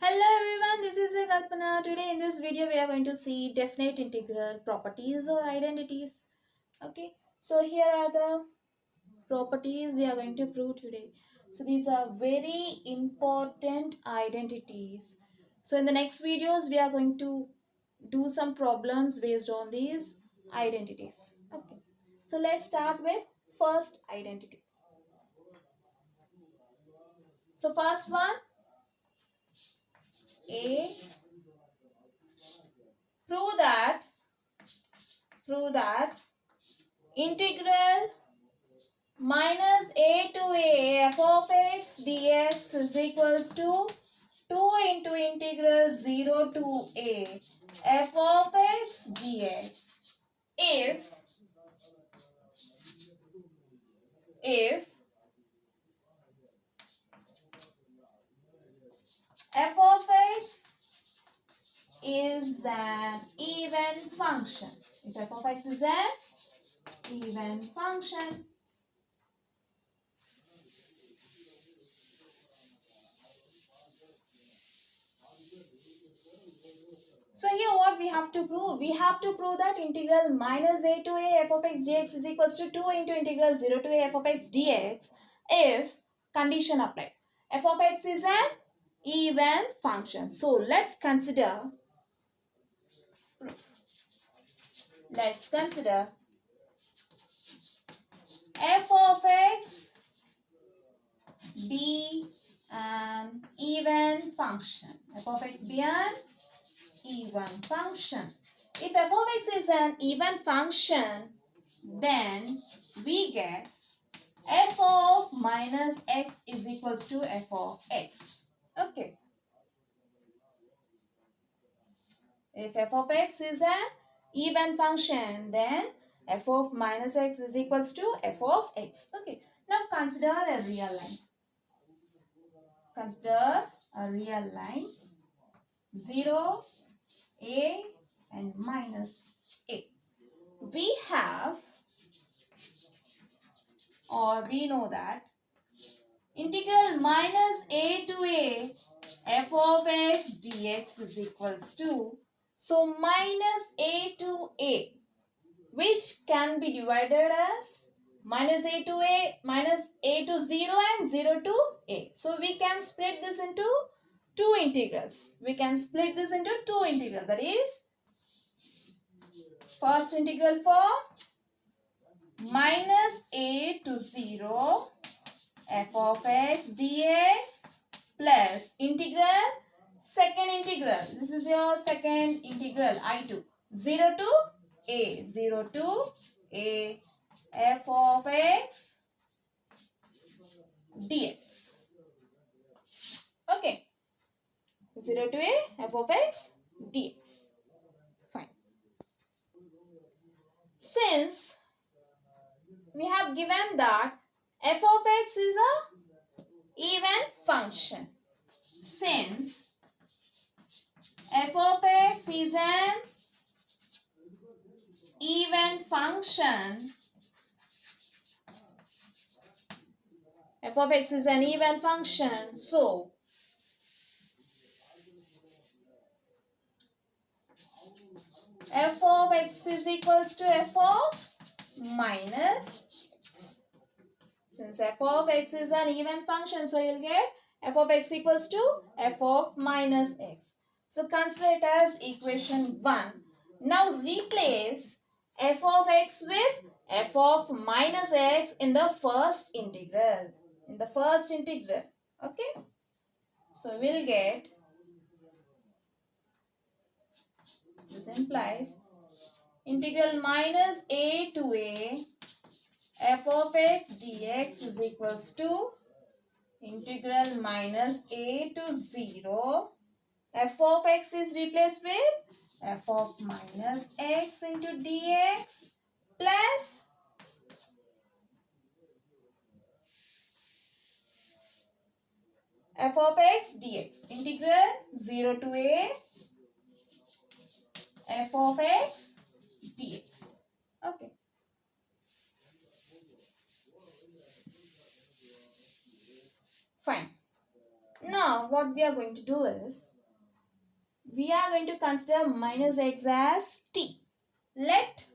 Hello everyone, this is Kalpana. Today in this video we are going to see definite integral properties or identities. Okay, so here are the properties we are going to prove today. So these are very important identities. So in the next videos we are going to do some problems based on these identities. Okay, so let's start with first identity. So first one, A, prove that integral minus a to a f of x dx is equals to 2 into integral 0 to a f of x dx if f of x is an even function. If f of x is an even function. So here what we have to prove? We have to prove that integral minus a to a f of x dx is equals to 2 into integral 0 to a f of x dx if condition applied. F of x is an even function. So let's consider proof. Let's consider f of x be an even function. F of x be an even function. If f of x is an even function, then we get f of minus x is equals to f of x. Okay. If f of x is an even function, then f of minus x is equals to f of x. Okay. Now consider a real line. Consider a real line. 0, a and minus a. We have or we know that integral minus a to a f of x dx is equals to, so minus a to a, which can be divided as minus a to 0 and 0 to a. So we can split this into two integrals. We can split this into two integrals. That is, first integral for minus a to 0 f of x dx plus integral second integral. This is your second integral I2. 0 to a f of x dx. Okay. 0 to a f of x dx. Fine. Since we have given that f of x is a even function. Since f of x is an even function, f of x is an even function, so f of x is equals to f of minus x. Since f of x is an even function, so you'll get f of x equals to f of minus x. So consider it as equation 1. Now replace f of x with f of minus x in the first integral. Okay. So we'll get, this implies integral minus a to a f of x dx is equals to integral minus a to 0 f of x is replaced with f of minus x into dx plus f of x dx. Integral 0 to a f of x dx. Okay. Fine. Now what we are going to do is, we are going to consider minus x as t. Let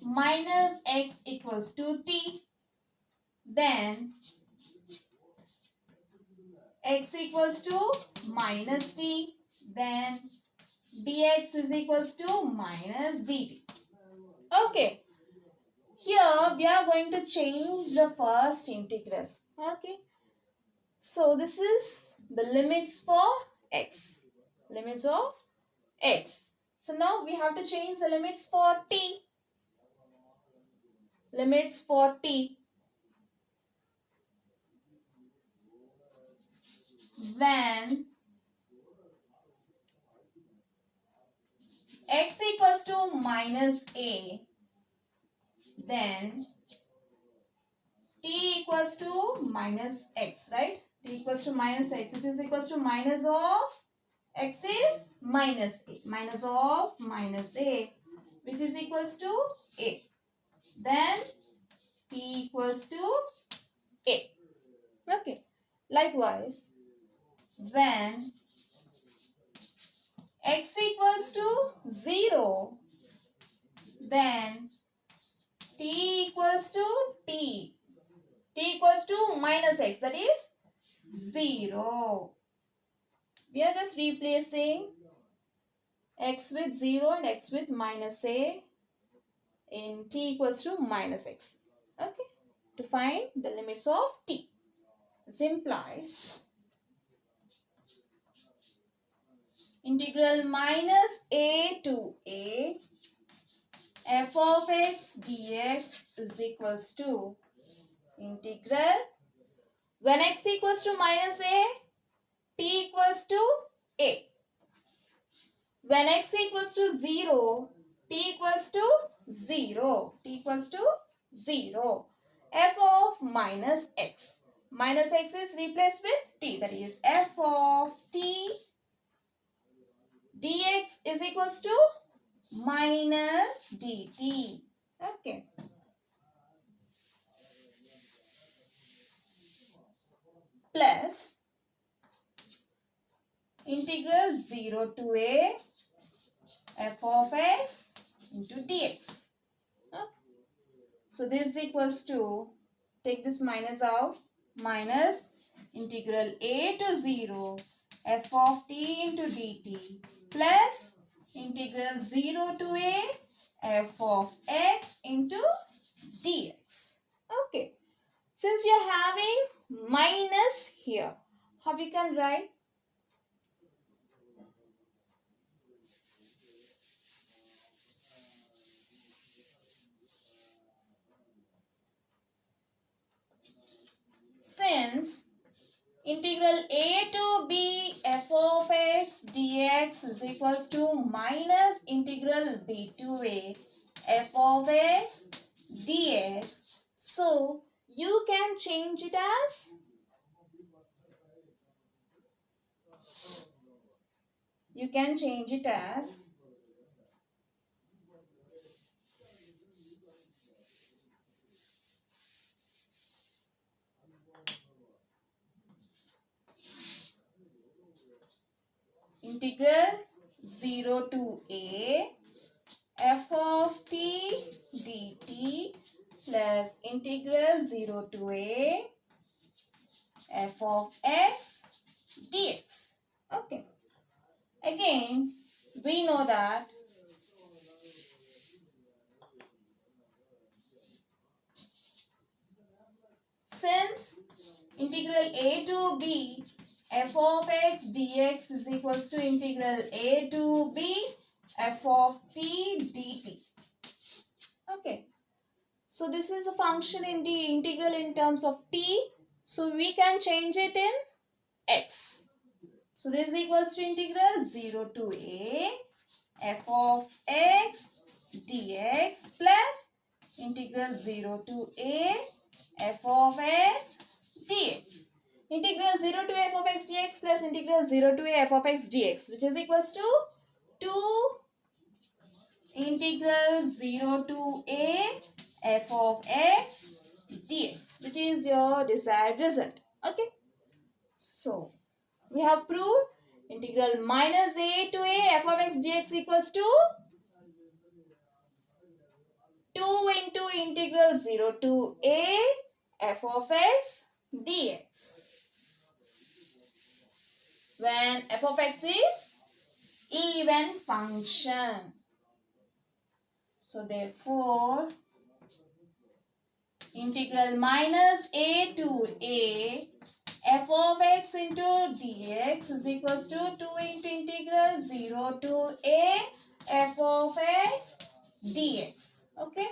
minus x equals to t, then x equals to minus t, then dx is equals to minus dt. Okay, here we are going to change the first integral. Okay, so this is the limits for x, limits of x. So now we have to change the limits for t. Limits for t. When x equals to minus a, then t equals to minus x, right? T equals to minus x, which is equals to minus of x is minus a. Minus of minus a, which is equals to a. Then t equals to a. Okay. Likewise, when x equals to 0, then t equals to t. T equals to minus x, that is 0. We are just replacing x with 0 and x with minus a in t equals to minus x. Okay, to find the limits of t. This implies integral minus a to a f of x dx is equals to integral, when x equals to minus a, t equals to a. When x equals to 0, t equals to 0. T equals to 0. F of minus x. Minus x is replaced with t. That is f of t dx is equals to minus dt. Okay. Plus integral 0 to a f of x into dx. So this is equals to, take this minus out, minus integral a to 0 f of t into dt plus integral 0 to a f of x into dx. Okay, since you are having minus here, how we can write? Since integral a to b f of x dx is equals to minus integral b to a f of x dx. So you can change it as integral 0 to a f of t dt plus integral 0 to a f of x dx. Okay. Again, we know that since integral a to b f of x dx is equals to integral a to b f of t dt. Okay. So this is a function in the integral in terms of t. So we can change it in x. So this is equals to integral 0 to a f of x dx plus integral 0 to a f of x dx. Integral 0 to f of x dx plus integral 0 to a f of x dx, which is equals to 2 integral 0 to a f of x dx, which is your desired result. Okay. So, we have proved integral minus a to a f of x dx equals to 2 into integral 0 to a f of x dx. When f of x is even function. So therefore, integral minus a to a f of x into dx is equals to 2 into integral 0 to a f of x dx. Okay.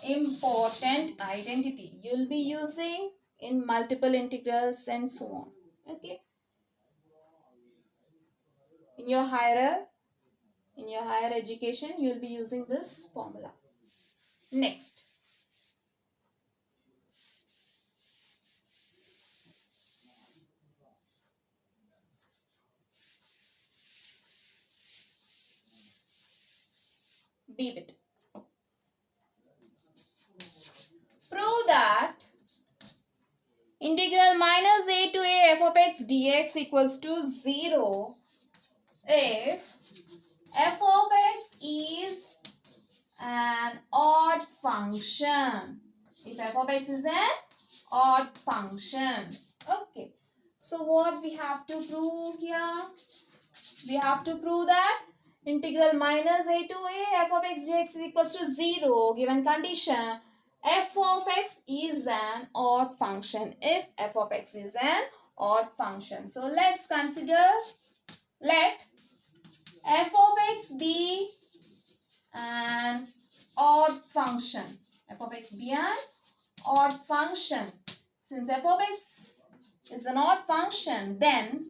Important identity. You'll be using in multiple integrals and so on. Okay. In your higher education, you'll be using this formula. Next. B bit. Prove that integral minus a to a f of x dx equals to 0 if f of x is an odd function. If f of x is an odd function. Okay. So what we have to prove here? We have to prove that integral minus a to a f of x dx is equals to 0 given condition f of x is an odd function. If f of x is an odd function. So let's consider, let f of x be an odd function. F of x be an odd function. Since f of x is an odd function, then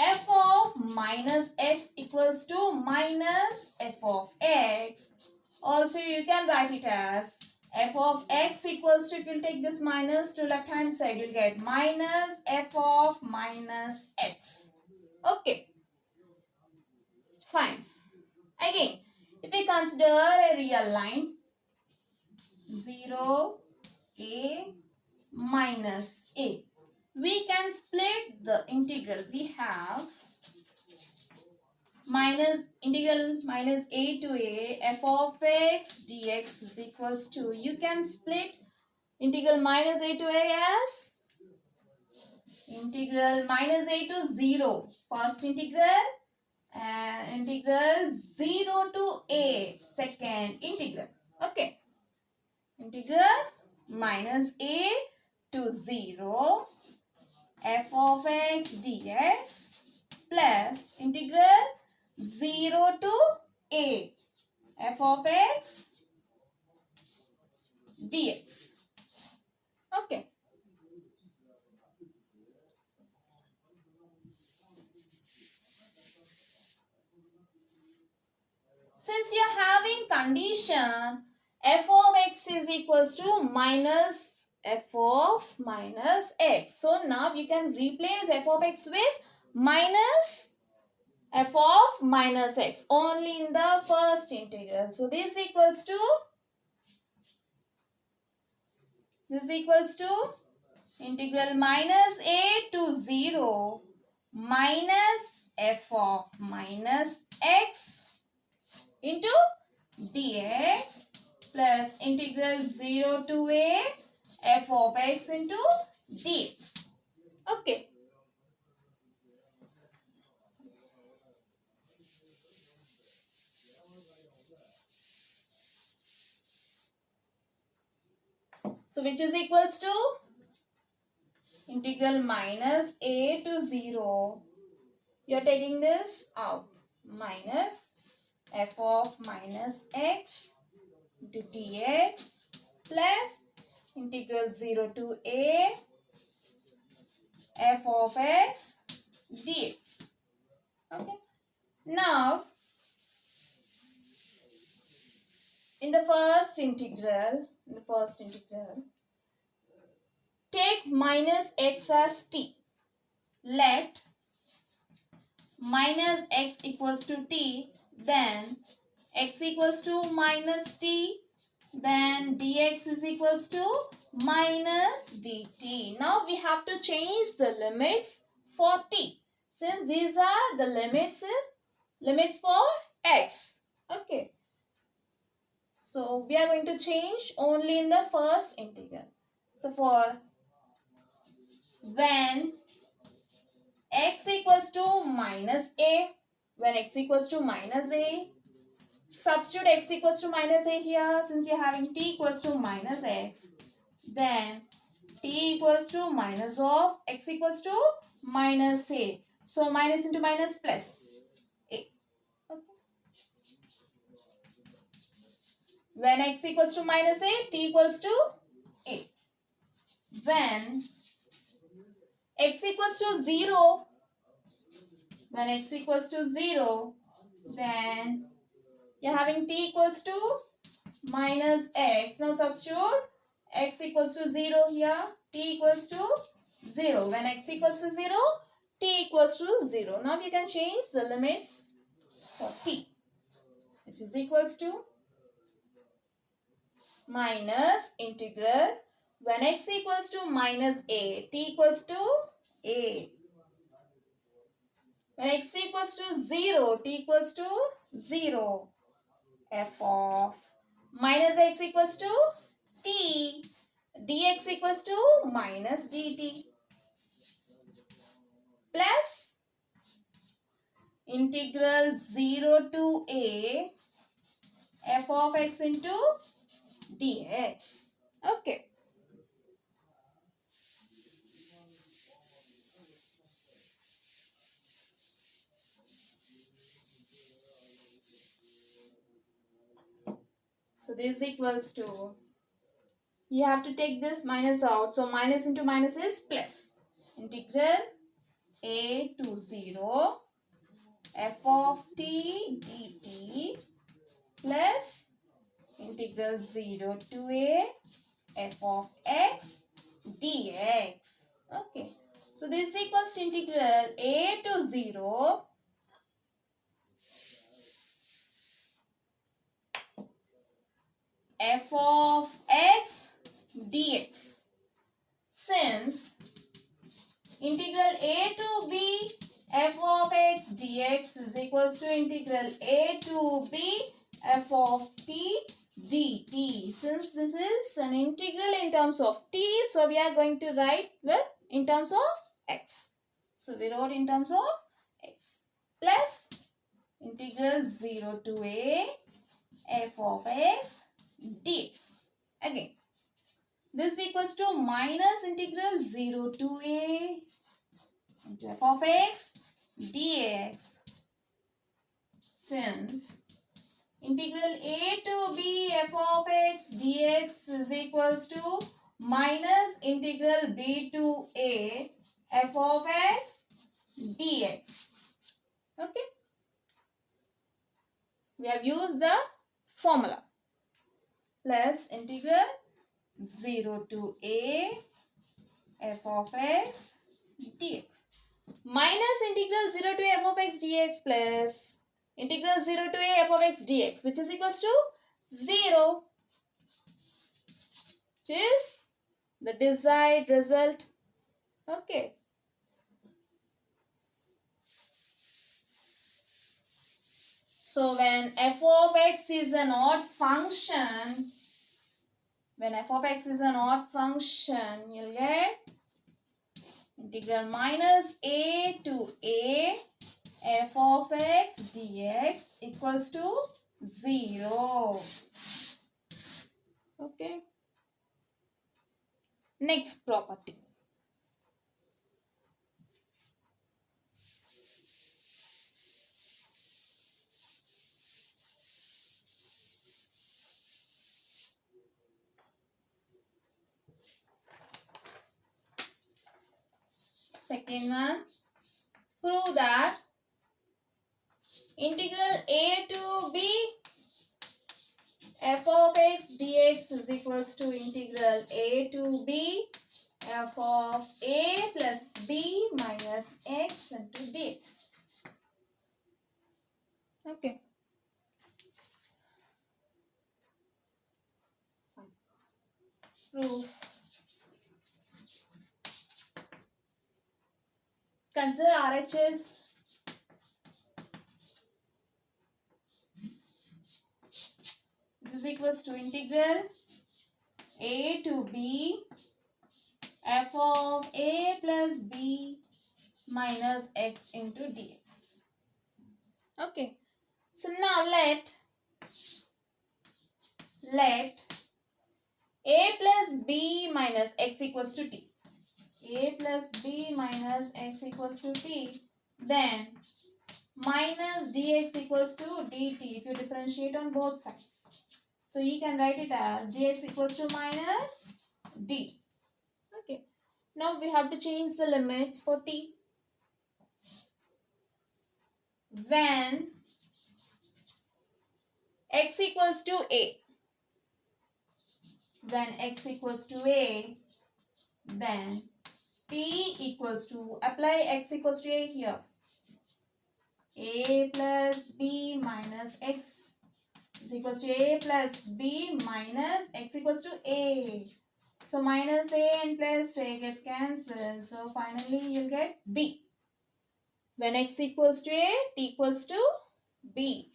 f of minus x equals to minus f of x. Also you can write it as f of x equals to, if you take this minus to left hand side, you'll get minus f of minus x. Okay. Fine. Again, if we consider a real line, 0, a, minus a. We can split the integral. We have integral minus a to a f of x dx is equals to, you can split integral minus a to a as integral minus a to 0. First integral and integral 0 to a. Second integral. Okay. Integral minus a to 0 f of x dx plus integral 0 to a f of x dx. Okay. Since you are having condition f of x is equals to minus f of minus x. So now you can replace f of x with minus f of minus x only in the first integral. So this equals to integral minus a to 0 minus f of minus x into dx plus integral 0 to a f of x into dx. Okay. So which is equals to integral minus a to 0. You are taking this out. Minus f of minus x into dx plus integral 0 to a f of x dx. Okay. Now, in the first integral, take minus x as t. Let minus x equals to t, then x equals to minus t, then dx is equals to minus dt. Now we have to change the limits for t, since these are the limits for x. Okay. So we are going to change only in the first integral. So for when x equals to minus a, when x equals to minus a, substitute x equals to minus a here, since you're having t equals to minus x, then t equals to minus of x equals to minus a. So minus into minus plus a. Okay. When x equals to minus a, t equals to a. When x equals to 0, when x equals to 0, then you're having t equals to minus x. Now substitute x equals to 0 here, t equals to 0. When x equals to 0, t equals to 0. Now you can change the limits for t, which is equals to minus integral when x equals to minus a, t equals to a. When x equals to 0, t equals to 0. F of minus x equals to t, dx equals to minus dt, plus integral 0 to a f of x into dx. Okay. So this equals to, you have to take this minus out. So minus into minus is plus. Integral a to 0 f of t dt plus integral 0 to a f of x dx. Okay. So this equals to integral a to 0 f of x dx. Since integral a to b f of x dx is equals to integral a to b f of t dt. Since this is an integral in terms of t, so we are going to write with in terms of x. So we wrote in terms of x plus integral 0 to a f of x dx. Again, this equals to minus integral 0 to a into f of x dx. Since integral a to b f of x dx is equals to minus integral b to a f of x dx. Okay. We have used the formula. Plus integral 0 to a f of x dx. Minus integral 0 to f of x dx plus integral 0 to a f of x dx, which is equals to 0, which is the desired result. Okay. So when f of x is an odd function, you'll get integral minus a to a f of x dx equals to 0. Okay. Next property. Second one, prove that integral a to b f of x dx is equals to integral a to b f of a plus b minus x into dx. Okay. proof. Consider RHS. This is equals to integral a to b f of a plus b minus x into dx. Okay. So now let a plus b minus x equals to t. A plus b minus x equals to t. Then minus dx equals to dt if you differentiate on both sides. So you can write it as dx equals to minus d. Okay. Now we have to change the limits for t. When x equals to a. When x equals to a, then t equals to, apply x equals to a here. A plus b minus x is equals to a plus b minus x equals to a. So minus a and plus a gets cancelled. So finally you'll get b. When x equals to a, t equals to b.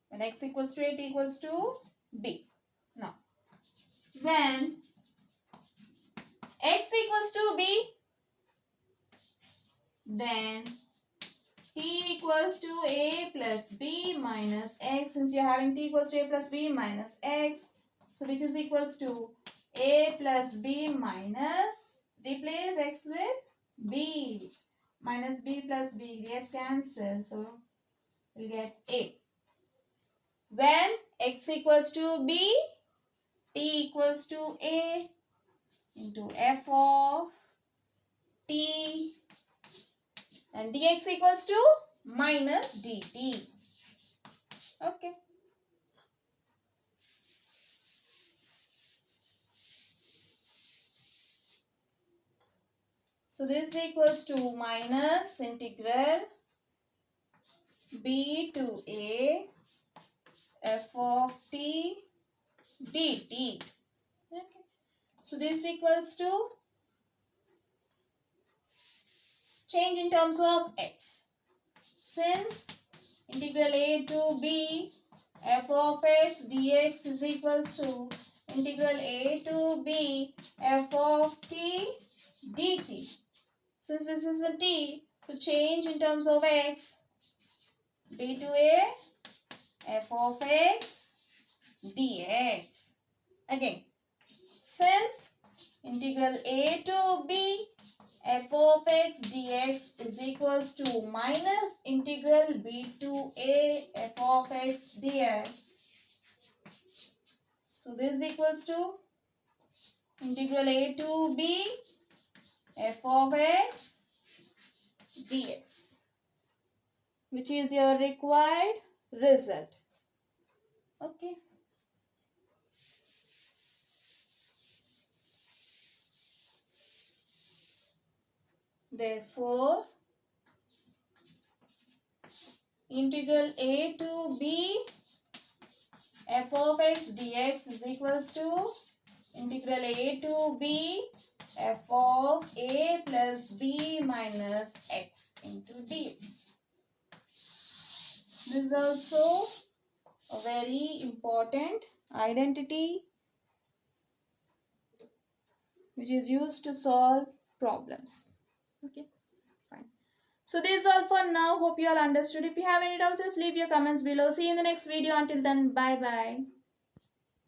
When x equals to a, t equals to b. Now, when x equals to b, then t equals to a plus b minus x. Since you're having t equals to a plus b minus x, so which is equals to a plus b minus, replace x with b. Minus b plus b gets cancelled. So we'll get a. When x equals to b, t equals to a into f of t, and dx equals to minus dt. Okay. So this equals to minus integral b to a f of t dt. Okay. So this equals to change in terms of x. Since integral a to b f of x dx is equals to integral a to b f of t dt. Since this is a t, so change in terms of x, b to a f of x dx. Again, since integral a to b f of x dx is equals to minus integral b to a f of x dx. So this is equals to integral a to b f of x dx, which is your required result. Okay. Therefore, integral a to b f of x dx is equals to integral a to b f of a plus b minus x into dx. This is also a very important identity which is used to solve problems. Okay, fine. So this is all for now. Hope you all understood. If you have any doubts, just leave your comments below. See you in the next video. Until then, bye bye.